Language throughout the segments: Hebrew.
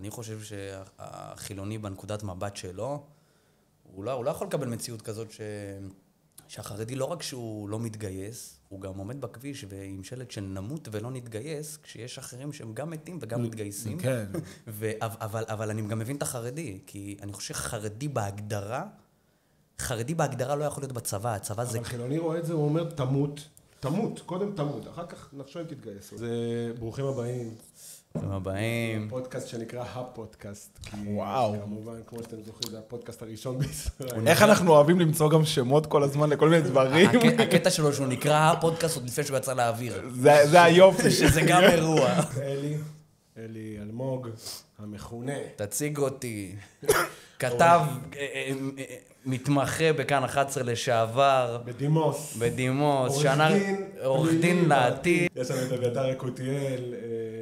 אני חושב שהחילוני בנקודת מבט שלו, הוא לא יכול לקבל מציאות כזאת שהחרדי לא רק שהוא לא מתגייס, הוא גם עומד בכביש ועם שלט שנמות ולא נתגייס, כשיש אחרים שהם גם מתים וגם מתגייסים. כן. אבל אני גם מבין את החרדי, כי אני חושב שחרדי בהגדרה לא יכול להיות בצבא, הצבא זה... אבל חילוני רואה את זה, הוא אומר תמות, קודם תמות, אחר כך נחשוב אם תתגייס. זה ברוכים הבאים. ברוכים הבאים. פודקאסט שנקרא הפודקאסט. וואו. כמובן, כמו שאתם זוכרים, זה הפודקאסט הראשון בישראל. איך אנחנו אוהבים למצוא גם שמות כל הזמן לכל מיני דברים? הקטע שלו שהוא נקרא הפודקאסט עוד לפני שהוא יצא לאוויר. זה היופי. שזה גם אירוע. אלי אלמוג, המכונה. תציג אותי. כתב, מתמחה בכאן 11 לשעבר. בדימוס. עורך דין לעתיד. יש לנו את אביתר יקותיאל.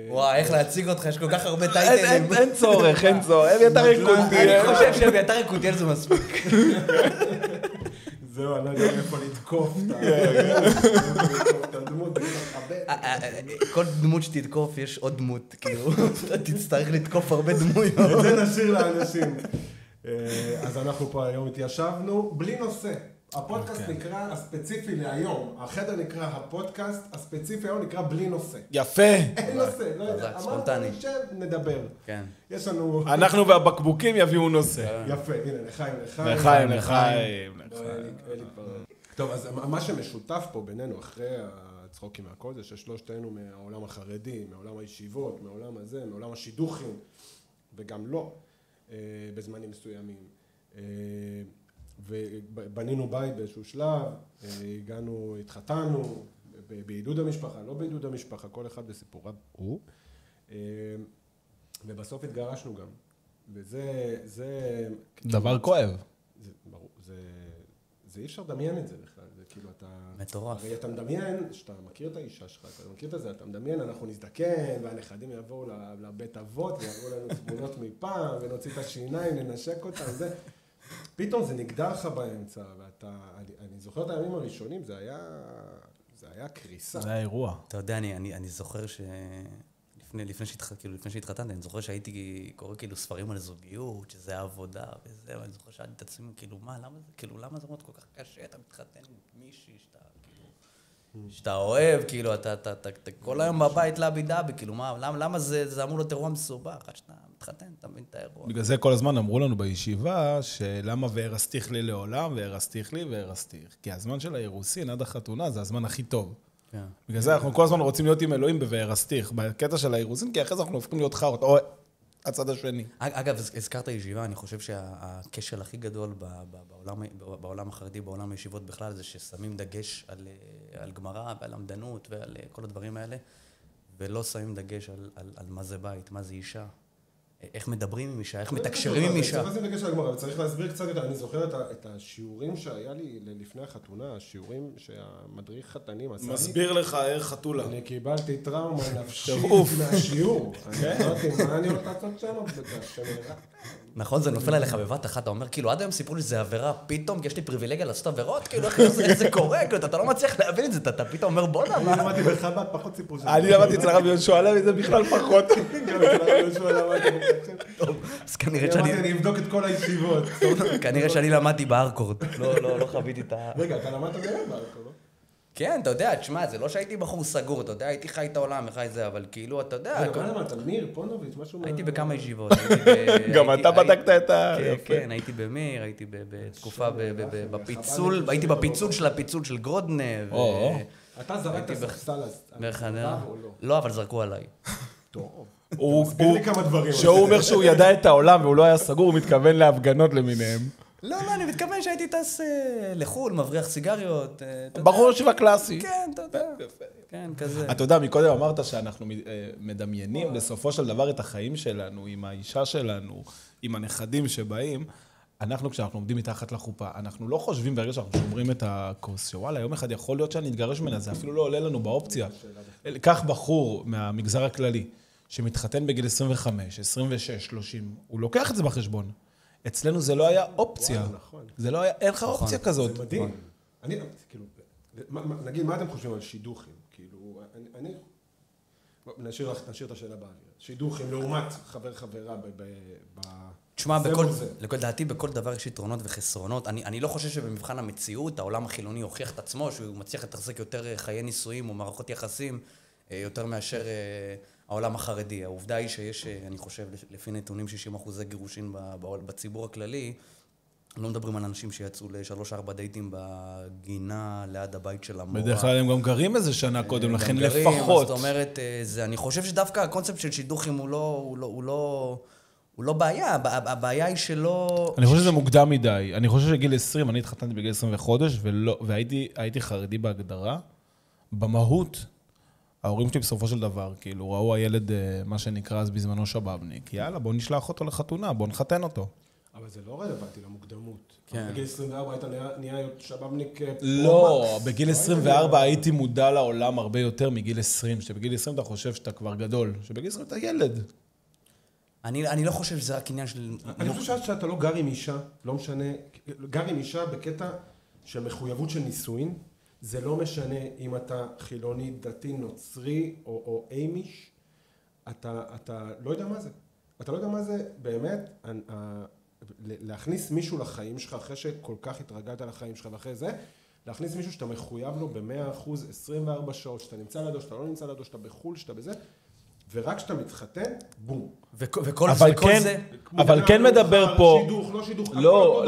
וואי, איך להציג אותך? יש כל כך הרבה טייטלים. אין צורך. אביתר יקותיאל. אני חושב שאביתר יקותיאל זה מספיק. זהו, אני לא יודע איפה לתקוף את הדמות. כל דמות שתתקוף יש עוד דמות, כאילו, אתה תצטרך לתקוף הרבה דמויות. את זה נשאיר לאנשים. אז אנחנו פה היום התיישבנו בלי נושא. הפודקאסט נקרא הספציפי להיום. החדר נקרא הפודקאסט, הספציפי היום נקרא בלי נושא. יפה. אין נושא, לא יודע. ספונטני. אמרנו נשב, נדבר. כן. יש לנו... אנחנו והבקבוקים יביאו נושא. יפה, הנה, לחיים. טוב, אז מה שמשותף פה בינינו אחרי הצחוקים והכל זה ששלושתנו מהעולם החרדי, מהעולם הישיבות, מהעולם הזה, מעולם השידוכים, וגם לא, בזמנים מסוימים. ובנינו בית באיזשהו שלב, התחתנו, בעידוד המשפחה, לא בעידוד המשפחה, כל אחד בסיפוריו הוא. ובסוף התגרשנו גם. וזה... דבר כואב. זה אי אפשר לדמיין את זה בכלל, זה כאילו אתה... מטורף. הרי אתה מדמיין, שאתה מכיר את האישה שלך, אתה מכיר את זה, אתה מדמיין, אנחנו נזדקן, והנכדים יבואו לבית אבות, ויעברו לנו תמונות מפעם, ונוציא את השיניים, ננשק אותם, זה... פתאום זה נגדל לך באמצע, אני זוכר את הימים הראשונים, זה היה קריסה. זה היה אירוע. אתה יודע, אני זוכר לפני שהתחתנתי, אני זוכר שהייתי קורא כאילו ספרים על זוגיות, שזה עבודה וזה, ואני זוכר שאלתי את עצמי, כאילו, למה זה מאוד כל כך קשה? אתה מתחתן עם מישהי שאתה אוהב, כאילו, אתה כל היום בבית לאבי דאבי, כאילו, למה זה אמור להיות אירוע מסובך? עד שאתה מתחתן, אתה מבין את האירוע. בגלל זה כל הזמן אמרו לנו בישיבה, שלמה והרסתיך לי לעולם, והרסתיך לי והרסתיך. כי הזמן של האירוסין עד החתונה זה הזמן הכי טוב. בגלל זה אנחנו כל הזמן רוצים להיות עם אלוהים ב"והרסתיך", בקטע של האירוסין, כי אחרי זה אנחנו הופכים להיות חרות, או הצד השני. אגב, הזכרת ישיבה, אני חושב שהכשל הכי גדול בעולם החרדי, בעולם הישיבות בכלל, זה ששמים דגש על גמרא ועל למדנות ועל כל הדברים האלה, ולא שמים דגש על מה זה בית, מה זה אישה. איך מדברים עם אישה, איך מתקשרים עם אישה. צריך לשים דגש על הגמרא, וצריך להסביר קצת יותר. אני זוכר את השיעורים שהיה לי לפני החתונה, השיעורים שהמדריך חתנים עשה לי. מסביר לך איך חתולה. אני קיבלתי טראומה נפשית מהשיעור. אני אמרתי, מה אני הולך לעשות שם? נכון, זה נופל עליך בבת אחת, אתה אומר, כאילו, עד היום סיפרו לי שזה עבירה, פתאום, כי יש לי פריבילגיה לעשות עבירות, כאילו, איך זה קורה, כאילו, אתה לא מצליח להבין את זה, אתה פתאום אומר, בוא אני למדתי בחב"ד, פחות סיפור שלנו. אני למדתי אצל הרב יהושע הלוי, זה בכלל פחות. גם אצל הרב יהושע למדתי. טוב, אז כנראה שאני... אני אבדוק את כל הישיבות. כנראה שאני למדתי בארקורד, לא חוויתי את ה... רגע, אתה למדת באמת בארקורד, לא? כן, אתה יודע, תשמע, זה לא שהייתי בחור סגור, אתה יודע, הייתי חי את העולם, חי זה, אבל כאילו, אתה יודע... רגע, מה למדת? מיר, פונוביץ', משהו... הייתי בכמה ישיבות. גם אתה בדקת את ה... כן, הייתי במיר, הייתי בתקופה בפיצול, הייתי בפיצול של הפיצול של גרודנה. אתה זרקת ספסל בחניה. לא, אבל זרקו עליי. טוב. תסביר לי כמה דברים. שהוא אומר שהוא ידע את העולם והוא לא היה סגור, הוא מתכוון להפגנות למיניהם. לא, אני מתכוון שהייתי טס לחול, מבריח סיגריות. בחור ישיבה קלאסי. כן, אתה יודע. כן, כזה. אתה יודע, מקודם אמרת שאנחנו מדמיינים בסופו של דבר את החיים שלנו, עם האישה שלנו, עם הנכדים שבאים. אנחנו, כשאנחנו עומדים מתחת לחופה, אנחנו לא חושבים ברגע שאנחנו שומרים את הכוס, שוואלה, יום אחד יכול להיות שאני אתגרש ממנה, זה אפילו לא עולה לנו באופציה. כך בחור מהמגזר הכללי, שמתחתן בגיל 25, 26, 30, הוא לוקח את זה בחשבון. אצלנו זה לא היה אופציה. זה לא היה, אין לך אופציה כזאת. זה מדהים. אני, כאילו, נגיד, מה אתם חושבים על שידוכים? כאילו, נשאיר את השאלה באוויר. שידוכים לעומת חברה תשמע, לדעתי בכל דבר יש יתרונות וחסרונות. אני לא חושב שבמבחן המציאות העולם החילוני הוכיח את עצמו, שהוא מצליח לתחזק יותר חיי נישואים או מערכות יחסים, יותר מאשר העולם החרדי. העובדה היא שיש, אני חושב, לפי נתונים 60% גירושין בציבור הכללי, לא מדברים על אנשים שיצאו ל3-4 דייטים בגינה ליד הבית של המורה. בדרך כלל הם גם גרים איזה שנה קודם, לכן לפחות. זאת אומרת, אני חושב שדווקא הקונספט של שידוכים הוא לא בעיה, הבעיה היא שלא... אני חושב שזה מוקדם מדי. אני חושב שגיל 20, אני התחתנתי בגיל 20 וחודש, והייתי חרדי בהגדרה. במהות, ההורים שלי בסופו של דבר, כאילו, ראו הילד, מה שנקרא אז בזמנו שבאבניק. יאללה, בוא נשלח אותו לחתונה, בוא נחתן אותו. אבל זה לא רלוונטי למוקדמות. בגיל 24 היית נהיה שבאבניק... לא, בגיל 24 הייתי מודע לעולם הרבה יותר מגיל 20, שבגיל 20 אתה חושב שאתה כבר גדול, שבגיל 20 אתה ילד. אני לא חושב שזה רק עניין של... אני חושב שאתה לא גר עם אישה, לא משנה, גר עם אישה בקטע של מחויבות של נישואין, זה לא משנה אם אתה חילוני, דתי, נוצרי או אימיש, אתה לא יודע מה זה. אתה לא יודע מה זה באמת, להכניס מישהו לחיים שלך אחרי שכל כך התרגלת לחיים שלך ואחרי זה, להכניס מישהו שאתה מחויב לו ב100%, 24 שעות, שאתה נמצא לידו, שאתה לא נמצא לידו, שאתה בחול, שאתה בזה, ורק כשאתה מתחתן, בום. וכל זה... אבל כן מדבר פה... שידוך, לא שידוך. לא,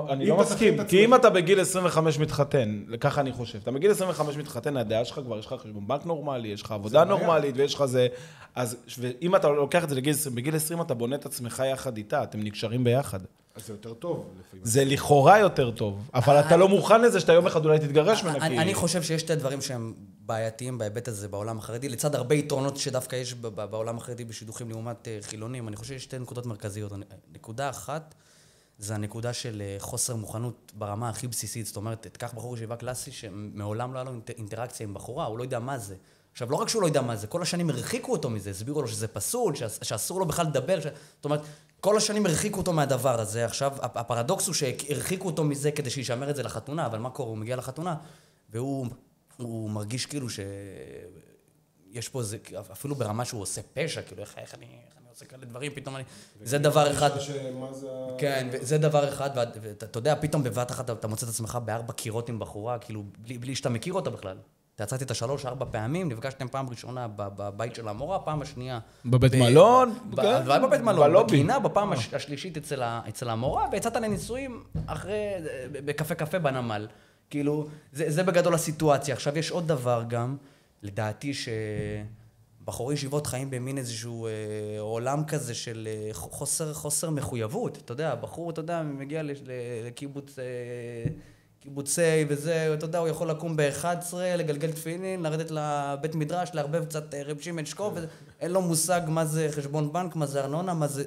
אני לא מסכים. כי אם אתה בגיל 25 מתחתן, ככה אני חושב. אתה בגיל 25 מתחתן, הדעה שלך כבר, יש לך חשבון בנק נורמלי, יש לך עבודה נורמלית, ויש לך זה... אז אם אתה לוקח את זה בגיל 20, אתה בונה את עצמך יחד איתה, אתם נקשרים ביחד. אז זה יותר טוב. זה לכאורה יותר טוב, אבל אתה לא מוכן לזה שאתה יום אחד אולי תתגרש ממנה. אני חושב שיש שתי דברים שהם בעייתיים בהיבט הזה בעולם החרדי, לצד הרבה יתרונות שדווקא יש בעולם החרדי בשידוכים לעומת חילונים. אני חושב שיש שתי נקודות מרכזיות. נקודה אחת, זה הנקודה של חוסר מוכנות ברמה הכי בסיסית. זאת אומרת, תקח בחור ישיבה קלאסי שמעולם לא היה לו אינטראקציה עם בחורה, הוא לא יודע מה זה. עכשיו, לא רק שהוא לא יודע מה זה, כל השנים הרחיקו אותו מזה, הסבירו לו שזה פסול, שאסור לו בכלל לדבר. זאת אומרת, כל השנים הרחיקו אותו מהדבר הזה. עכשיו, הפרדוקס הוא שהרחיקו אותו מזה כדי שישמר את זה לחתונה, אבל מה קורה? הוא מגיע לחתונה, והוא מרגיש כאילו שיש פה איזה, אפילו ברמה שהוא עושה פשע, כאילו, איך אני עושה כאלה דברים, פתאום זה דבר אחד. כן, זה דבר אחד, ואתה יודע, פתאום בבת אחת אתה מוצא את עצמך ב4 קירות עם בחורה, כאילו, בלי שאתה מכיר אותה בכלל. אתה יצאתי את 3-4 פעמים, נפגשתם פעם ראשונה בבית של המורה, פעם השנייה... בבית מלון? לא בבית מלון, בגינה, בפעם השלישית אצל המורה, ויצאת לנישואים אחרי, בקפה בנמל. כאילו, זה בגדול הסיטואציה. עכשיו, יש עוד דבר גם, לדעתי שבחורי ישיבות חיים במין איזשהו עולם כזה של חוסר מחויבות. אתה יודע, בחור, אתה יודע, מגיע קיבוצי וזה, אתה יודע, הוא יכול לקום ב-11, לגלגל תפילין, לרדת לבית מדרש, לערבב קצת רב שמעון שקוף, אין לו מושג מה זה חשבון בנק, מה זה ארנונה, מה זה...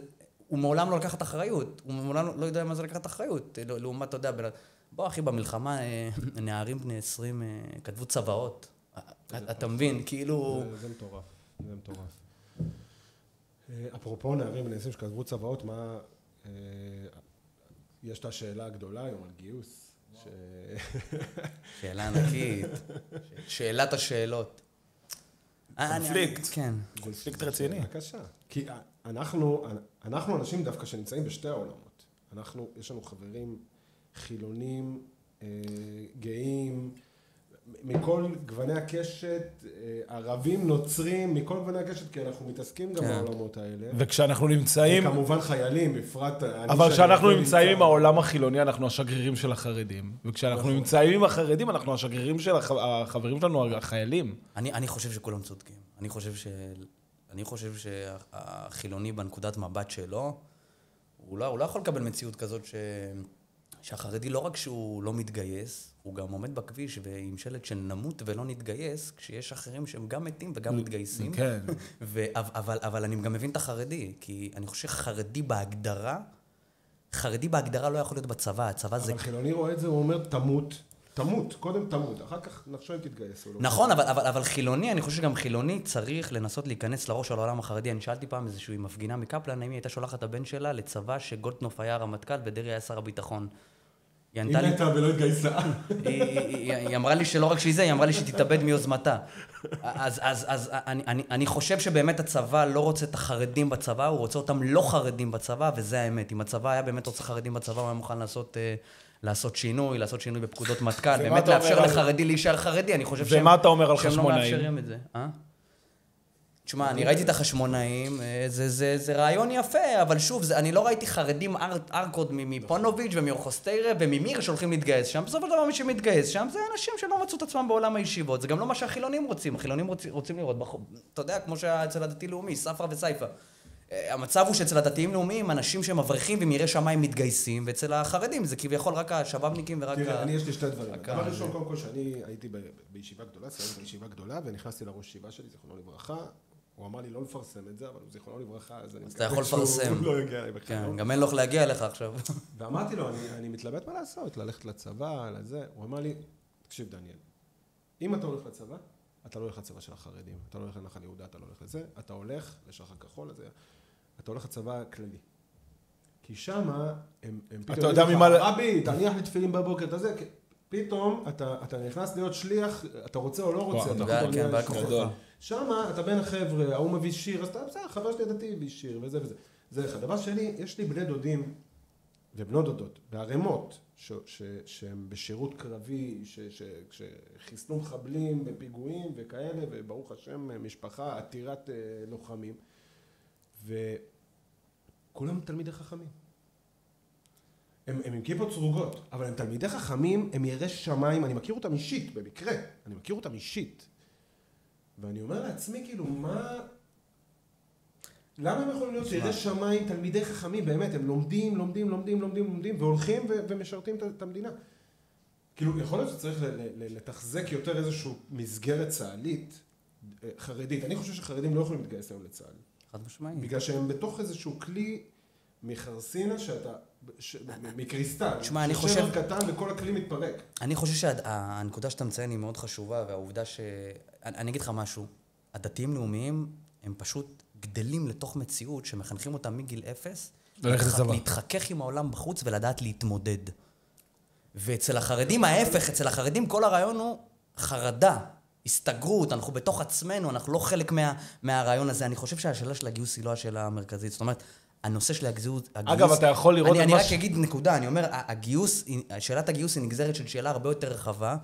הוא מעולם לא לקחת אחריות, הוא מעולם לא יודע מה זה לקחת אחריות, לעומת, אתה יודע, בוא אחי, במלחמה נערים בני 20 כתבו צבאות, אתה מבין, כאילו... זה מטורף, זה מטורף. אפרופו נערים בני 20 שכתבו צבאות, מה... יש את השאלה הגדולה היום על גיוס. שאלה ענקית, שאלת השאלות. קונפליקט. כן. קונפליקט רציני. בבקשה. כי אנחנו אנשים דווקא שנמצאים בשתי העולמות. יש לנו חברים חילונים, גאים, מכל גווני הקשת, ערבים, נוצרים, מכל גווני הקשת, כי אנחנו מתעסקים גם בעולמות האלה. וכשאנחנו נמצאים... וכמובן חיילים, בפרט... אבל כשאנחנו נמצאים עם העולם החילוני, אנחנו השגרירים של החרדים. וכשאנחנו נמצאים עם החרדים, אנחנו השגרירים של החברים שלנו, החיילים. אני חושב שכולם צודקים. אני חושב שהחילוני בנקודת מבט שלו, הוא לא יכול לקבל מציאות כזאת שהחרדי לא רק שהוא לא מתגייס, הוא גם עומד בכביש ועם שלט שנמות ולא נתגייס, כשיש אחרים שהם גם מתים וגם מתגייסים. כן. אבל אני גם מבין את החרדי, כי אני חושב שחרדי בהגדרה לא יכול להיות בצבא, הצבא זה... אבל חילוני רואה את זה, הוא אומר תמות, קודם תמות, אחר כך נחשוב אם תתגייס. נכון, אבל חילוני, אני חושב שגם חילוני צריך לנסות להיכנס לראש של העולם החרדי. אני שאלתי פעם איזושהי מפגינה מקפלן, האם היא הייתה שולחת את הבן שלה לצבא שגולדקנופ היה הרמטכ"ל ודרעי היה שר הביטחון. היא היא ענתה לי, מתה ולא התגייסה. היא אמרה לי שלא רק שהיא זה, היא אמרה לי שתתאבד מיוזמתה. אז אני חושב שבאמת הצבא לא רוצה את החרדים בצבא, הוא רוצה אותם לא חרדים בצבא, וזה האמת. אם הצבא היה באמת רוצה חרדים בצבא, הוא היה מוכן לעשות שינוי בפקודות מטכ"ל, באמת לאפשר לחרדי להישאר חרדי, אני חושב ומה אתה אומר על שהם לא חשמונאים? מאפשרים את זה. תשמע, אני ראיתי את החשמונאים, זה רעיון יפה, אבל שוב, אני לא ראיתי חרדים ארקוד מפונוביץ' ומיוחוסטיירה וממיר שהולכים להתגייס שם. בסופו של דבר מי שמתגייס שם זה אנשים שלא מצאו את עצמם בעולם הישיבות. זה גם לא מה שהחילונים רוצים. החילונים רוצים לראות, אתה יודע, כמו שהיה אצל הדתי-לאומי, ספרא וסייפא. המצב הוא שאצל הדתיים-לאומיים, אנשים שמברכים ומירי שמיים מתגייסים, ואצל החרדים זה כביכול רק השבאבניקים ורק... תראה, אני יש לי שתי דברים. דבר ראשון, קודם כל, שאני הייתי בישיבה גדולה, סיימתי בישיבה גדולה, ונכנסתי לראש ישיבה שלי, זיכרונו לברכה. הוא אמר לי לא לפרסם את זה, אבל הוא זיכרונו לברכה, אז אני... אז אתה יכול לפרסם. הוא לא יגיע אליי בכלל. כן, גם אין לו איך להגיע אליך עכשיו. ואמרתי לו, אני מתלבט מה לעשות, ללכת לצבא, לזה. הוא אמר לי, תקשיב דניאל, אם אתה הולך לצבא, אתה לא הולך לצבא של החרדים, אתה לא הולך לנחל יהודה, אתה לא הולך לזה, אתה הולך לשחר כחול, אתה הולך לצבא הכללי. כי שמה, הם פתאום... אתה יודע ממה... רבי, תניח לי תפילין בבוקר, אתה זה, פתאום אתה נכנס להיות שליח, אתה רוצה או לא רוצה. כן, בהכרח. שמה אתה בין החבר'ה, ההוא מביא שיר, אז אתה בסדר, חבר שלי דתי מביא שיר וזה וזה. זה אחד. דבר שני, יש לי בני דודים ובנות דודות, בערימות, שהם בשירות קרבי, שחיסלו מחבלים בפיגועים וכאלה, וברוך השם, משפחה עתירת לוחמים. וכולם תלמידי חכמים. הם עם כיפות סרוגות, אבל הם תלמידי חכמים, הם יראי שמיים, אני מכיר אותם אישית, במקרה, אני מכיר אותם אישית. ואני אומר לעצמי, כאילו, למה הם יכולים להיות יראי שמיים, תלמידי חכמים, באמת, הם לומדים, והולכים ומשרתים את המדינה. כאילו, יכול להיות שצריך לתחזק יותר איזושהי מסגרת צה"לית, חרדית. אני חושב שחרדים לא יכולים להתגייס היום לצה"ל. חד משמעית. בגלל שהם בתוך איזשהו כלי מחרסינה שאתה, מקריסטל. תשמע, אני חושב... ששבר קטן וכל הכלי מתפרק. אני חושב שהנקודה שאתה מציין היא מאוד חשובה, והעובדה אני אגיד לך משהו, הדתיים לאומיים הם פשוט גדלים לתוך מציאות שמחנכים אותם מגיל 0, להתחכך עם העולם בחוץ ולדעת להתמודד. ואצל החרדים ההפך, אצל החרדים כל הרעיון הוא חרדה, הסתגרות, אנחנו בתוך עצמנו, אנחנו לא חלק מהרעיון הזה. אני חושב שהשאלה של הגיוס היא לא השאלה המרכזית. זאת אומרת, הנושא של הגיוס... אגב, אתה יכול לראות... אני רק אגיד נקודה, אני אומר, שאלת הגיוס היא נגזרת של שאלה הרבה יותר רחבה,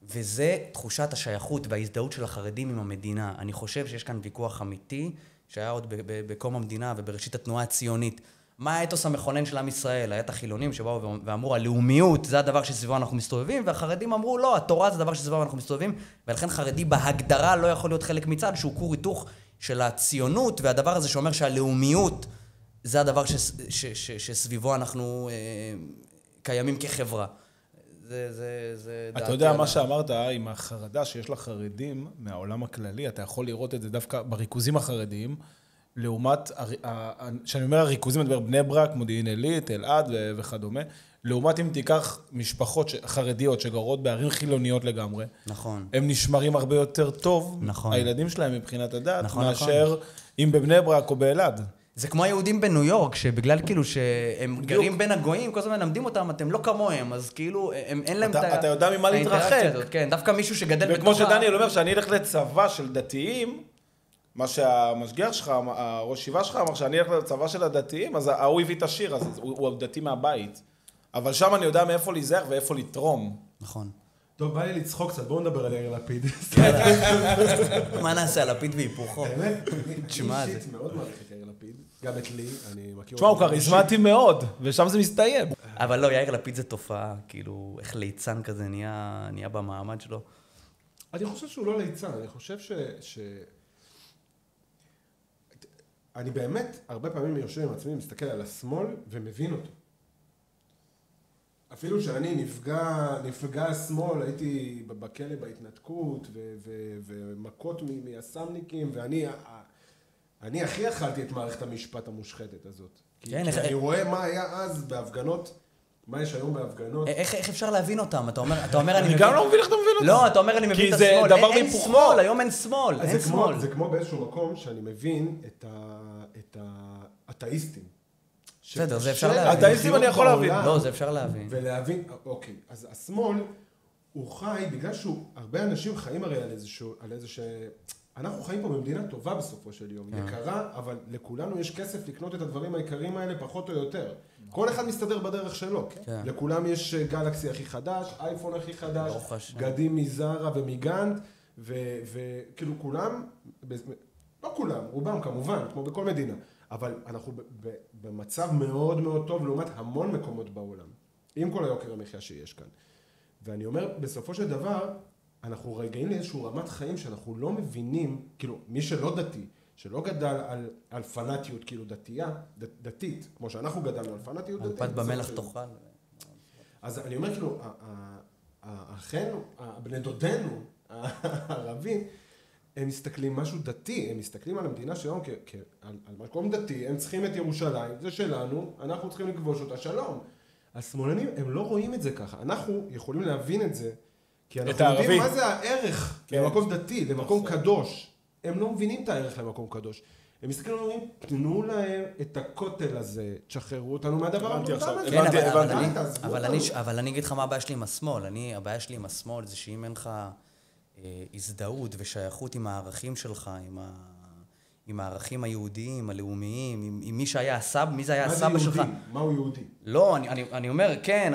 וזה תחושת השייכות וההזדהות של החרדים עם המדינה. אני חושב שיש כאן ויכוח אמיתי, שהיה עוד בקום המדינה ובראשית התנועה הציונית. מה האתוס המכונן של עם ישראל? היה את החילונים שבאו ואמרו, הלאומיות זה הדבר שסביבו אנחנו מסתובבים, והחרדים אמרו, לא, התורה זה הדבר שסביבו אנחנו מסתובבים, ולכן חרדי בהגדרה לא יכול להיות חלק מצד שהוא כור היתוך של הציונות, והדבר הזה שאומר שהלאומיות זה הדבר שסביבו אנחנו קיימים כחברה. אתה יודע מה שאמרת, עם החרדה שיש לחרדים מהעולם הכללי, אתה יכול לראות את זה דווקא בריכוזים החרדיים, לעומת, כשאני אומר הריכוזים, אני מדבר בני ברק, מודיעין עילית, אלעד וכדומה, לעומת אם תיקח משפחות חרדיות שגרות בערים חילוניות לגמרי, נכון. הם נשמרים הרבה יותר טוב, נכון. הילדים שלהם מבחינת הדת, מאשר אם בבני ברק או באלעד. זה כמו היהודים בניו יורק, שבגלל כאילו שהם גרים בין הגויים, כל הזמן מלמדים אותם, אתם לא כמוהם, אז כאילו, אין להם את ה... אתה יודע ממה להתרחק. כן, דווקא מישהו שגדל וכמו שדניאל אומר, שאני אלך לצבא של דתיים, מה שהמשגיח שלך, הראש ישיבה שלך אמר, שאני אלך לצבא של הדתיים, אז הוא הביא את השיר הזה, הוא דתי מהבית. אבל שם אני יודע מאיפה להיזהר ואיפה לתרום. נכון. טוב, בא לי לצחוק קצת, בואו נדבר על יאיר לפיד. מה נעשה, הלפיד והיפוכו? באמת, אני אישית מאוד מעריך את יאיר לפיד, גם את לי, אני מכיר... תשמע, הוא כריזמטי מאוד, ושם זה מסתיים. אבל לא, יאיר לפיד זה תופעה, כאילו, איך ליצן כזה נהיה במעמד שלו. אני חושב שהוא לא ליצן, אני חושב אני באמת, הרבה פעמים יושב עם עצמי, מסתכל על השמאל ומבין אותו. אפילו שאני נפגע השמאל, הייתי בכלא בהתנתקות, ומכות מהסמניקים, ואני הכי אכלתי את מערכת המשפט המושחתת הזאת. כי אני רואה מה היה אז בהפגנות, מה יש היום בהפגנות. איך אפשר להבין אותם? אתה אומר, אני מבין... אני גם לא מבין איך אתה מבין אותם. לא, אתה אומר, אני מבין את השמאל. אין שמאל, היום אין שמאל, אין שמאל. זה כמו באיזשהו מקום שאני מבין את האתאיסטים. בסדר, זה אפשר להבין. אתאיסטים אני יכול להבין. לא, זה אפשר להבין. ולהבין, אוקיי, אז השמאל, הוא חי, בגלל הרבה אנשים חיים הרי על איזה אנחנו חיים פה במדינה טובה בסופו של יום, יקרה, אבל לכולנו יש כסף לקנות את הדברים העיקריים האלה פחות או יותר. כל אחד מסתדר בדרך שלו. לכולם יש גלקסי הכי חדש, אייפון הכי חדש, גדים מזרה ומגנט, וכאילו כולם, לא כולם, רובם כמובן, כמו בכל מדינה, אבל אנחנו במצב מאוד מאוד טוב לעומת המון מקומות בעולם, עם כל היוקר המחיה שיש כאן. ואני אומר, בסופו של דבר, אנחנו רגעים לאיזשהו רמת חיים שאנחנו לא מבינים, כאילו, מי שלא דתי, שלא גדל על פנאטיות, כאילו דתית, כמו שאנחנו גדלנו על פנאטיות דתית. פת במלח תאכל. אז אני אומר, כאילו, אחינו, בני דודינו, הערבים, הם מסתכלים משהו דתי, הם מסתכלים על המדינה שלנו על מקום דתי, הם צריכים את ירושלים, זה שלנו, אנחנו צריכים לכבוש אותה, שלום. השמאלנים, הם לא רואים את זה ככה. אנחנו יכולים להבין את זה, כי אנחנו יודעים מה זה הערך למקום דתי, למקום קדוש. הם לא מבינים את הערך למקום קדוש. הם מסתכלים ואומרים, תנו להם את הכותל הזה, תשחררו אותנו מהדבר המותם הזה. אבל אני אגיד לך מה הבעיה שלי עם השמאל. הבעיה שלי עם השמאל זה שאם אין לך הזדהות ושייכות עם הערכים שלך, עם הערכים היהודיים, הלאומיים, עם מי שהיה הסבא, מי זה היה הסבא שלך. מה זה יהודי? מה הוא יהודי? לא, אני אומר, כן,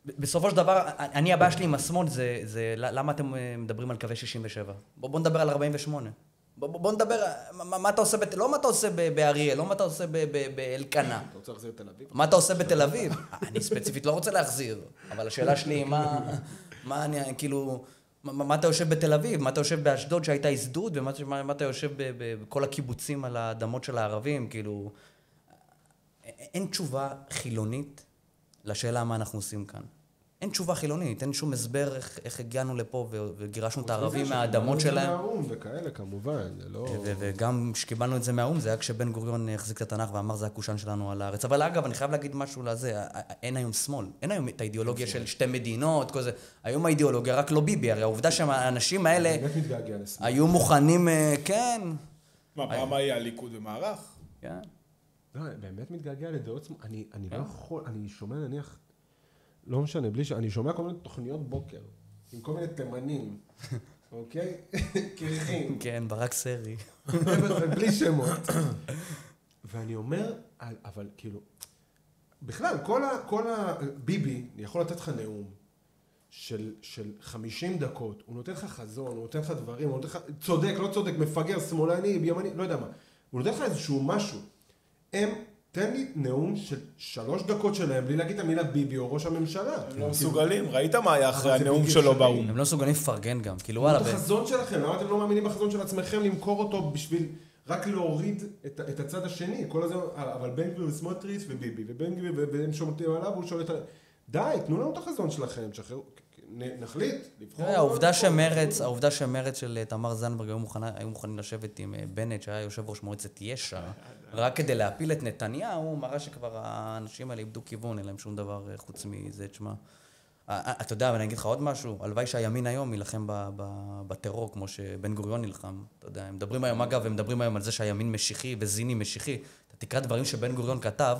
בסופו של דבר, הבעיה שלי עם השמאל זה למה אתם מדברים על קווי 67? בוא נדבר על 48. בוא נדבר, מה אתה עושה, לא מה אתה עושה באריאל, לא מה אתה עושה באלקנה. אתה רוצה להחזיר את תל אביב? מה אתה עושה בתל אביב? אני ספציפית לא רוצה להחזיר, אבל השאלה שלי היא מה אני, כאילו, מה אתה יושב בתל אביב, מה אתה יושב באשדוד שהייתה הזדות, ומה אתה יושב בכל הקיבוצים על האדמות של הערבים, כאילו, אין תשובה חילונית לשאלה מה אנחנו עושים כאן. אין תשובה חילונית, אין שום הסבר איך הגענו לפה וגירשנו את הערבים מהאדמות שלהם. מהאום וכאלה, כמובן, זה לא... וגם שקיבלנו את זה מהאום, זה היה כשבן גוריון החזיק את התנ"ך ואמר זה הקושאן שלנו על הארץ. אבל אגב, אני חייב להגיד משהו לזה, אין היום שמאל, אין היום את האידיאולוגיה של שתי מדינות, כל זה. היום האידיאולוגיה רק לא ביבי, הרי העובדה שהאנשים האלה היו מוכנים, כן. מה, פעם היה ליכוד ומערך? כן. לא, באמת מתגעגע לדעות, אני לא יכול, אני שומע נניח, לא משנה, אני שומע כל מיני תוכניות בוקר, עם כל מיני תימנים, אוקיי? קרחים. כן, ברק סרי. בלי שמות. ואני אומר, אבל כאילו, בכלל, כל ביבי יכול לתת לך נאום של 50 דקות, הוא נותן לך חזון, הוא נותן לך דברים, הוא נותן לך, צודק, לא צודק, מפגר, שמאלני, בימני, לא יודע מה. הוא נותן לך איזשהו משהו. תן לי נאום של 3 דקות שלהם, בלי להגיד את המילה ביבי או ראש הממשלה. הם לא מסוגלים, ראית מה היה אחרי הנאום שלו באו"ם. הם לא מסוגלים לפרגן גם, כאילו וואלה. את החזון שלכם, למה אתם לא מאמינים בחזון של עצמכם, למכור אותו בשביל רק להוריד את הצד השני, כל הזה, אבל בן גביר וסמוטריץ' וביבי, ובן גביר, והם שומעים עליו, והוא שואל את די, תנו לנו את החזון שלכם, נחליט, לבחור. העובדה שמרץ של תמר זנדברג היו מוכנים לשבת עם בנט, שהיה יושב ראש מועצת יש"ע, רק כדי להפיל את נתניהו, מראה שכבר האנשים האלה איבדו כיוון, אין להם שום דבר חוץ מזה, תשמע. אתה יודע, ואני אגיד לך עוד משהו, הלוואי שהימין היום ילחם בטרור, כמו שבן גוריון נלחם. אתה יודע, הם מדברים היום, אגב, הם מדברים היום על זה שהימין משיחי וזיני משיחי. אתה תקרא דברים שבן גוריון כתב,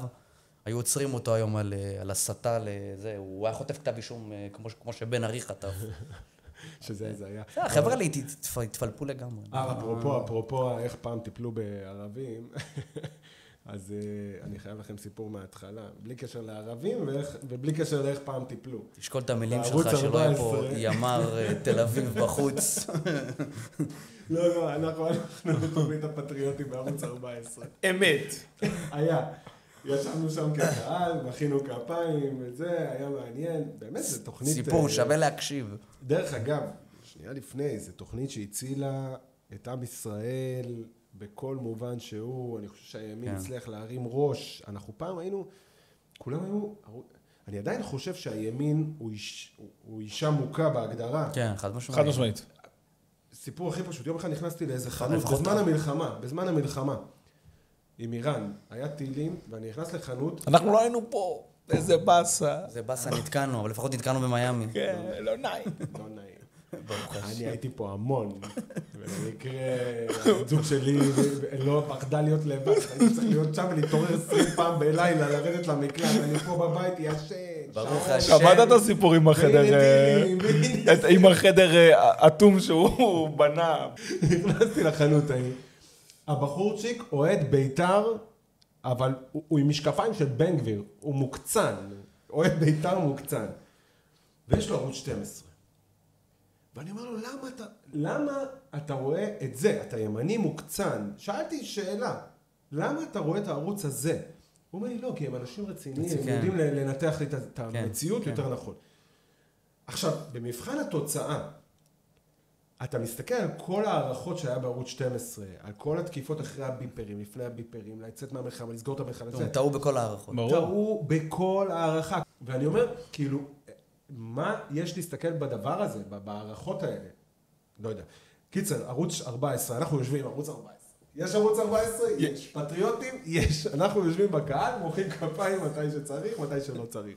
היו עוצרים אותו היום על הסתה לזה, הוא היה חוטף כתב אישום כמו שבן ארי חטף. שזה היה. החבר'ה האלה התפלפו לגמרי. אפרופו איך פעם טיפלו בערבים, אז אני חייב לכם סיפור מההתחלה, בלי קשר לערבים ובלי קשר לאיך פעם טיפלו. תשקול את המילים שלך שלא היה פה ימ"ר תל אביב בחוץ. לא, אנחנו בתוכנית הפטריוטים בערוץ 14. אמת. היה. ישבנו שם כקהל, מכינו כפיים וזה, היה מעניין. באמת, זו תוכנית... סיפור, שווה להקשיב. דרך אגב, שנייה לפני, זו תוכנית שהצילה את עם ישראל בכל מובן שהוא. אני חושב שהימין הצליח להרים ראש. אנחנו פעם היינו, כולם היו... אני עדיין חושב שהימין הוא אישה מוכה בהגדרה. כן, חד משמעית. סיפור הכי פשוט, יום אחד נכנסתי לאיזה חנות, בזמן המלחמה. עם איראן, היה טילים, ואני נכנס לחנות. אנחנו לא היינו פה, איזה בסה. זה בסה, נתקענו, אבל לפחות נתקענו במיימי. כן, לא נעים. לא נעים. ברוך השם. אני הייתי פה המון, ובמקרה, הזוג שלי לא פחדה להיות לבד, אני צריך להיות שם ולהתעורר 20 פעם בלילה, לרדת למקלט, אני פה בבית ישן. ברוך השם. שמעת את הסיפור עם החדר, עם החדר אטום שהוא בנה. נכנסתי לחנות ההיא. הבחורצ'יק אוהד בית"ר, אבל הוא עם משקפיים של בן גביר, הוא מוקצן, אוהד בית"ר מוקצן. ויש לו ערוץ 12. ואני אומר לו, למה אתה רואה את זה? אתה ימני מוקצן. שאלתי שאלה, למה אתה רואה את הערוץ הזה? הוא אומר לי, לא, כי הם אנשים רציניים, הם יודעים לנתח לי את המציאות יותר נכון. עכשיו, במבחן התוצאה, אתה מסתכל על כל הערכות שהיה בערוץ 12, על כל התקיפות אחרי הביפרים, לפני הביפרים, לצאת מהמלחמה, לסגור את המלחמה. טעו בכל הערכות. טעו בכל הערכה. ואני אומר, כאילו, מה יש להסתכל בדבר הזה, בערכות האלה? לא יודע. קיצר, ערוץ 14, אנחנו יושבים, ערוץ 14. יש ערוץ 14? יש. פטריוטים? יש. אנחנו יושבים בקהל, מוחאים כפיים מתי שצריך, מתי שלא צריך.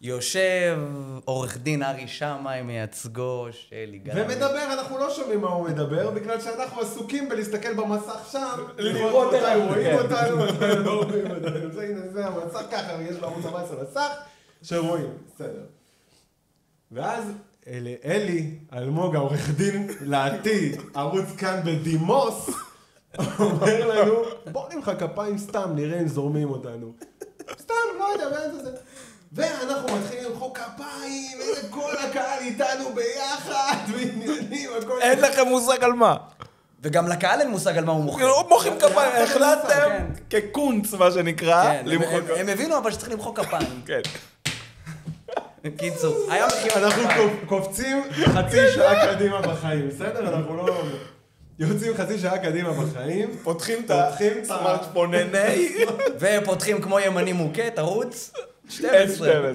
יושב עורך דין ארי שמאי, מייצגו של יגאל עמיר. ומדבר, אנחנו לא שומעים מה הוא מדבר, בגלל שאנחנו עסוקים בלהסתכל במסך שם, לראות מתי רואים אותנו, מתי לא רואים אותנו. זה המסך ככה, יש בערוץ 14 מסך, שרואים, בסדר. ואז אלי, אלמוג, העורך דין לעתיד, ערוץ כאן בדימוס, אומר לנו, בוא נמחא כפיים סתם, נראה אם זורמים אותנו. סתם, לא יודע, ואין זה. ואנחנו מתחילים למחוא כפיים, כל הקהל איתנו ביחד, ועניינים, הכל... אין לכם מושג על מה. וגם לקהל אין מושג על מה הוא מוחא. לא מוחאים כפיים, החלטתם כקונץ, מה שנקרא, למחוא כפיים. הם הבינו אבל שצריך למחוא כפיים. כן. קיצור, היה מחיאות אנחנו קופצים חצי שעה קדימה בחיים, בסדר? אנחנו לא... יוצאים חצי שעה קדימה בחיים, פותחים את הסמארטפונני, ופותחים כמו ימני מוכה את ערוץ 12.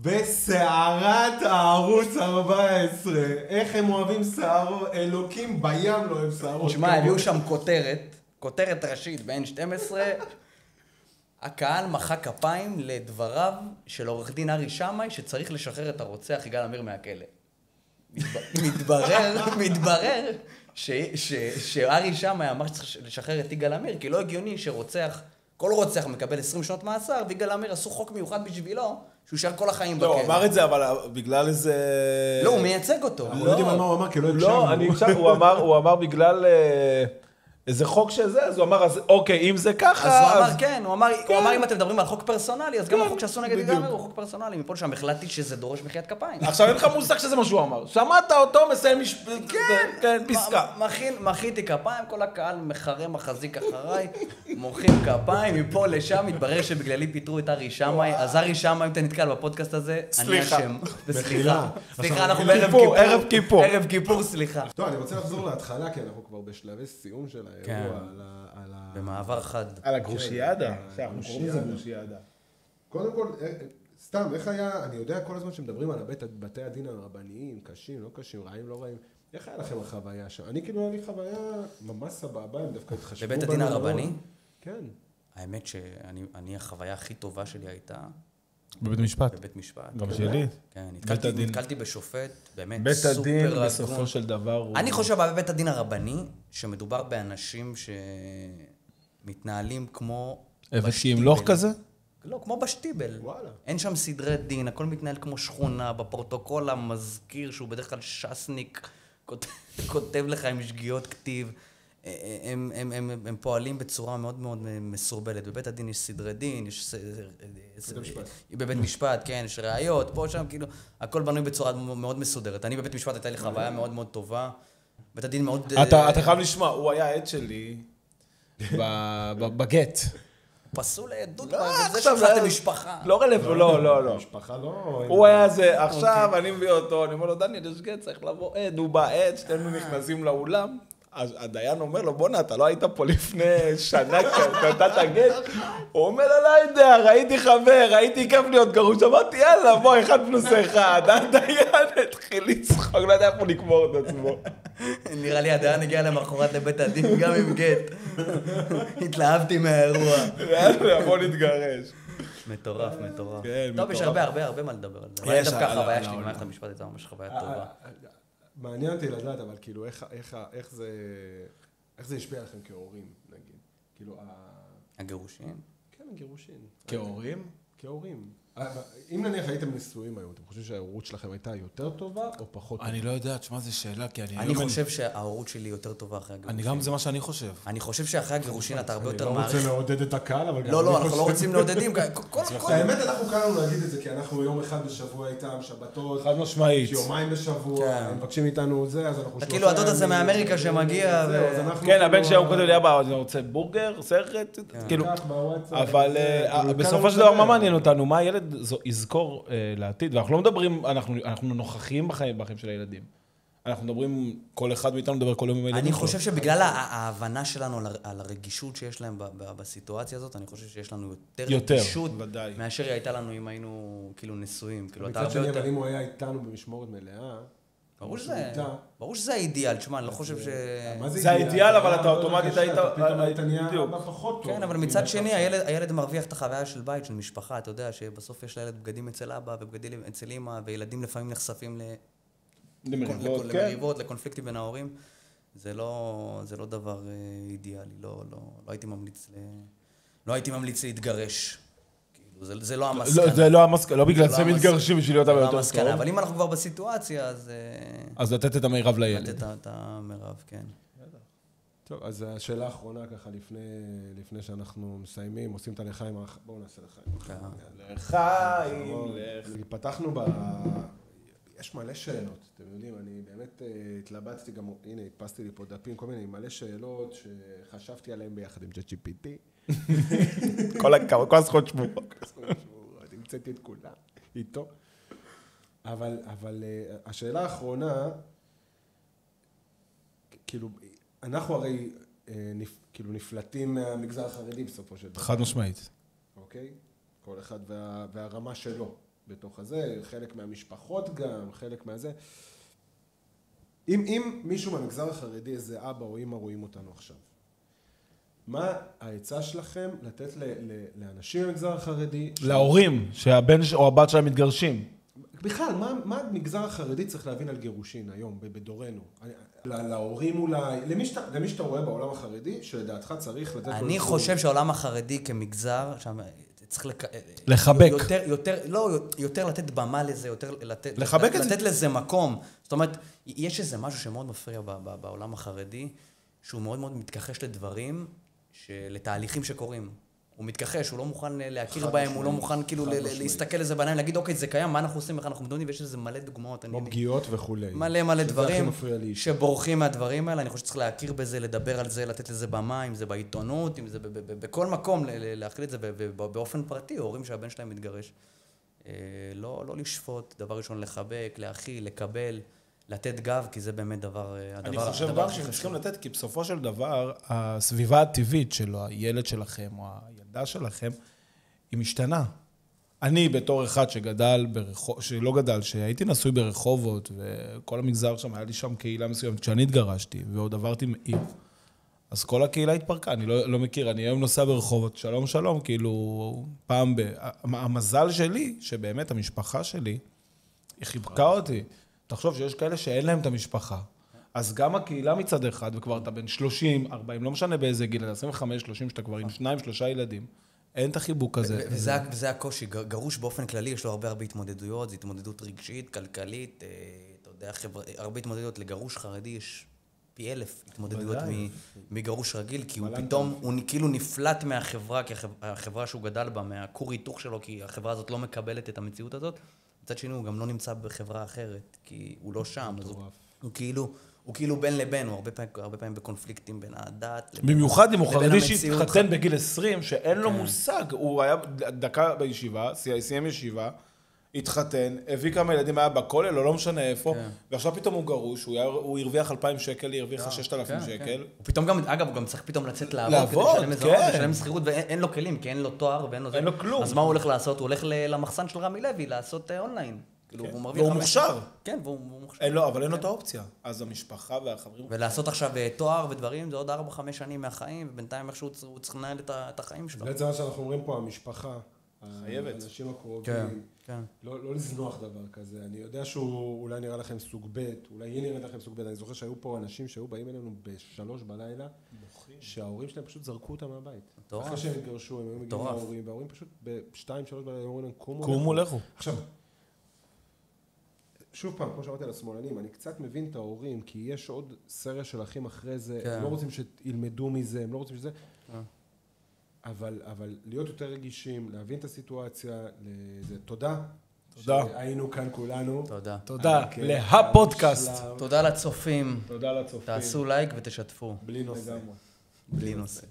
בסערת הערוץ 14, איך הם אוהבים שערות, אלוקים בים לא אוהב שערות. תשמע, הביאו שם כותרת ראשית ב-N12, הקהל מחא כפיים לדבריו של עורך דין ארי שמאי שצריך לשחרר את הרוצח יגאל עמיר מהכלא. מתברר שארי שמאי אמר שצריך לשחרר את יגאל עמיר, כי לא הגיוני שרוצח, כל רוצח מקבל 20 שנות מאסר, ויגאל עמיר עשו חוק מיוחד בשבילו, שהוא שר כל החיים בכלא. לא, הוא אמר את זה, אבל בגלל איזה... לא, הוא מייצג אותו. אנחנו לא יודעים על מה הוא אמר, כי לא הקשבנו. הוא אמר בגלל... איזה חוק שזה, אז הוא אמר, אז אוקיי, אם זה ככה... אז הוא אמר, כן, הוא אמר, אם אתם מדברים על חוק פרסונלי, אז גם החוק שעשו נגד יגאל עמיר הוא חוק פרסונלי, מפה שם החלטתי שזה דורש מחיית כפיים. עכשיו אין לך מושג שזה מה שהוא אמר. שמעת אותו, מסיים כן, פסקה. מחיתי כפיים, כל הקהל מחרה מחזיק אחריי, מוחאים כפיים, מפה לשם, מתברר שבגללי פיטרו את ארי שמאי, אז ארי שמאי, אם אתה נתקל בפודקאסט הזה, אני אשם. סליחה, אנחנו בערב כיפור. ערב כיפור, סליחה. טוב, אני רוצה לחזור להתחלה, כי אנחנו כבר בשלבי סיום של האירוע. במעבר חד. על הגרושיאדה. אנחנו קוראים לזה גרושיאדה. קודם כל, סתם, איך היה, אני יודע כל הזמן שמדברים על בתי הדין הרבניים, קשים, לא קשים, רעים, לא רעים. איך היה לכם החוויה שם? אני כאילו, היה לי חוויה ממש סבבה, הם דווקא התחשבו בבית הדין הרבני? כן. האמת שאני, החוויה הכי טובה שלי הייתה... בבית משפט. בבית משפט. גם שלי. כן, נתקלתי בשופט, באמת בית סופר הדין הגון. בסופו של דבר הוא... אני חושב בבית הדין הרבני, שמדובר באנשים שמתנהלים כמו... איזושהי המלוך כזה? לא, כמו בשטיבל. וואלה. אין שם סדרי דין, הכל מתנהל כמו שכונה, בפרוטוקול המזכיר שהוא בדרך כלל שסניק, כותב לך עם שגיאות כתיב. הם פועלים בצורה מאוד מאוד מסורבלת. בבית הדין יש סדרי דין, יש... בבית משפט, כן, יש ראיות, פה שם, כאילו, הכל בנוי בצורה מאוד מסודרת. אני בבית משפט הייתה לי חוויה מאוד מאוד טובה. בית הדין מאוד... אתה חייב לשמוע, הוא היה עד שלי בגט. פסול לעדות, זה שחטתם משפחה. לא רלוונטי, לא. משפחה לא... הוא היה זה, עכשיו אני מביא אותו, אני אומר לו, דניאל, יש גט, צריך לבוא עד, הוא בא עד, שנינו נכנסים לאולם. אז הדיין אומר לו, בונה, אתה לא היית פה לפני שנה כשנתת גט? הוא אומר לו, לא יודע, ראיתי חבר, ראיתי כיף להיות גרוש, אמרתי, יאללה, בוא, 1+1. הדיין התחיל לצחוק, לא יודע איפה לקבור את עצמו. נראה לי הדיין הגיע למחרת לבית הדין, גם עם גט. התלהבתי מהאירוע. יאללה, בוא נתגרש. מטורף. כן, טוב, יש מטורף. הרבה מה לדבר על זה. אבל יש, דווקא על החוויה שלי העולם. במערכת המשפט הייתה ממש חוויה טובה. מעניין אותי לדעת, אבל כאילו, איך זה השפיע עליכם כהורים, נגיד? כאילו, הגירושים? כן, הגירושים. כהורים? כהורים. אם נניח הייתם נשואים היום, אתם חושבים שההורות שלכם הייתה יותר טובה או פחות טובה? אני לא יודע, תשמע, זו שאלה, כי אני חושב שההורות שלי יותר טובה אחרי הגירושים. אני גם, זה מה שאני חושב. אני חושב שאחרי הגירושים אתה הרבה יותר אני לא מעריך. רוצה לעודד את הקהל, אבל גם לא, אנחנו לא רוצים לעודדים. האמת, אנחנו קל לנו להגיד את זה, כי אנחנו יום אחד בשבוע איתם, שבתות, חד משמעית. יומיים בשבוע, כן. הם מבקשים איתנו זה, אז אנחנו אתה כאילו הדוד הזה מאמריקה שמגיע כן, הבן שלי הוא כותב לי, אבא, אני רוצה בורגר, סרט, כאילו, אבל בסופו של דבר מה מעניין אותנו, מה הילד יזכור לעתיד, ואנחנו לא מדברים, אנחנו נוכחים בחיים של הילדים. אנחנו מדברים, כל אחד מאיתנו מדבר כל יום עם הילדים. אני חושב שבגלל ההבנה שלנו על הרגישות שיש להם בסיטואציה הזאת, אני חושב שיש לנו יותר רגישות מאשר היא הייתה לנו אם היינו כאילו נשואים. מצד שני, אבל אם הוא היה איתנו במשמורת מלאה, ברור שזה האידיאל, תשמע, אני לא חושב ש... זה האידיאל, אבל אתה אוטומטית היית... אתה נהיה אבא פחות טוב. כן, אבל מצד שני, הילד מרוויח את החוויה של בית, של משפחה, אתה יודע, שבסוף יש לילד בגדים אצל אבא ובגדים אצל אמא, וילדים לפעמים נחשפים למריבות, לקונפליקטים בין ההורים. זה לא דבר אידיאלי, לא הייתי ממליץ להתגרש. זה לא המסקנה. זה לא המסקנה, לא בגלל זה מתגרשים בשביל להיות יותר טוב. אבל אם אנחנו כבר בסיטואציה, אז לתת את המרב לילד. לתת את המרב, כן. טוב, אז השאלה האחרונה ככה, לפני שאנחנו מסיימים, עושים את הלחיים, בואו נעשה לחיים. לחיים. פתחנו יש מלא שאלות, אתם יודעים, אני באמת התלבטתי גם, הנה, הדפסתי לי פה דפים, כל מיני מלא שאלות שחשבתי עליהן ביחד עם ChatGPT. כל הזכות שמורות. המצאתי את כולה, איתו. אבל השאלה האחרונה, כאילו, אנחנו הרי כאילו נפלטים מהמגזר החרדי בסופו של דבר. חד משמעית. אוקיי? כל אחד והרמה שלו בתוך הזה, חלק מהמשפחות גם, חלק מהזה. אם מישהו מהמגזר החרדי, איזה אבא או אמא רואים אותנו עכשיו, מה העצה שלכם לתת לאנשים במגזר החרדי? להורים, שהבן או הבת שלהם מתגרשים. בכלל, מה המגזר החרדי צריך להבין על גירושין היום, בדורנו? להורים אולי, למי שאתה רואה בעולם החרדי, שלדעתך צריך לתת... אני חושב שהעולם החרדי כמגזר, צריך לחבק. יותר לתת במה לזה, יותר לחבק את זה. לתת לזה מקום. זאת אומרת, יש איזה משהו שמאוד מפריע בעולם החרדי, שהוא מאוד מאוד מתכחש לדברים, לתהליכים שקורים. הוא מתכחש, הוא לא מוכן להכיר בהם, הוא לא מוכן כאילו להסתכל לזה בעיניים, להגיד, אוקיי, זה קיים, מה אנחנו עושים, איך אנחנו מדברים, ויש איזה מלא דוגמאות. כמו פגיעות וכולי. מלא דברים שבורחים מהדברים האלה, אני חושב שצריך להכיר בזה, לדבר על זה, לתת לזה במה, אם זה בעיתונות, אם זה בכל מקום, להכיל את זה, ובאופן פרטי, הורים שהבן שלהם מתגרש. לא לשפוט, דבר ראשון לחבק, להכיל, לקבל, לתת גב, כי זה באמת דבר... אני חושב גם שהם צריכים לתת, כי בסופו של דבר, הסביבה הטבעית שלו, הילד שלכם או הילדה שלכם, היא משתנה. אני בתור אחד שלא גדל, שהייתי נשוי ברחובות, וכל המגזר שם, היה לי שם קהילה מסוימת, כשאני התגרשתי, ועוד עברתי מעיר, אז כל הקהילה התפרקה, אני לא מכיר, אני היום נוסע ברחובות, שלום, כאילו, פעם המזל שלי, שבאמת המשפחה שלי, היא חיבקה אותי. תחשוב שיש כאלה שאין להם את המשפחה. אז גם הקהילה מצד אחד, וכבר אתה בין 30, 40, לא משנה באיזה גיל, 25, 30, שאתה כבר עם 2, 3 ילדים, אין את החיבוק הזה. וזה הקושי. גרוש באופן כללי, יש לו הרבה התמודדויות, זו התמודדות רגשית, כלכלית, אתה יודע, הרבה התמודדויות. לגרוש חרדי יש פי 1000 התמודדויות מגרוש רגיל, כי הוא פתאום, הוא כאילו נפלט מהחברה, כי החברה שהוא גדל בה, מהכור היתוך שלו, כי החברה הזאת לא מקבלת את המציאות הזאת. מצד שני, הוא גם לא נמצא בחברה אחרת, כי הוא לא שם, אז הוא כאילו בין לבין, הוא הרבה פעמים בקונפליקטים בין הדת. במיוחד אם הוא חרדי שהתחתן בגיל 20, שאין לו מושג, הוא היה דקה בישיבה, סיים ישיבה, התחתן, הביא כמה ילדים, היה בכולל, לא משנה איפה, ועכשיו פתאום הוא גרוש, הוא הרוויח 2,000 שקל, היא הרוויחה 6,000 שקל. הוא פתאום גם, אגב, הוא גם צריך פתאום לצאת לעבוד, כדי לשלם שכירות, ואין לו כלים, כי אין לו תואר ואין לו זה. אין לו כלום. אז מה הוא הולך לעשות? הוא הולך למחסן של רמי לוי, לעשות אונליין. והוא מוכשר. כן, והוא מוכשר. אבל אין לו את האופציה. אז המשפחה והחברים... ולעשות עכשיו תואר ודברים, זה עוד 4-5 שנים מהחיים, ובינתיים איכשהו הוא צריך לנהל את החיים שלו. בעצם מה שאנחנו אומרים פה, המשפחה, חייבת. האנשים הקרובים. כן, כן. לא לזנוח דבר כזה. אני יודע שהוא אולי נראה לכם סוג ב', אולי היא נראית לכם סוג ב'. אני זוכר שהיו פה אנשים שהיו באים אלינו ב-3 בלילה, שההורים שלהם פשוט זרקו אותם מהבית. מטורף. אחרי שהם התגרשו, הם היו מגיעים מטורף. להורים, וההורים פשוט ב-2-3 בלילה אומרים להם, קומו לכו. עכשיו, שוב פעם, כמו שאמרתי על השמאלנים, אני קצת מבין את ההורים, כי יש עוד סריה של אחים אחרי זה, כן. הם לא רוצים שילמדו מזה, הם לא רוצים שזה, אבל להיות יותר רגישים, להבין את הסיטואציה, תודה. תודה. שהיינו כאן כולנו. תודה. תודה כן, להפודקאסט. מושלם. תודה לצופים. תודה לצופים. תעשו לייק ותשתפו. בלי נושא. בלי נושא.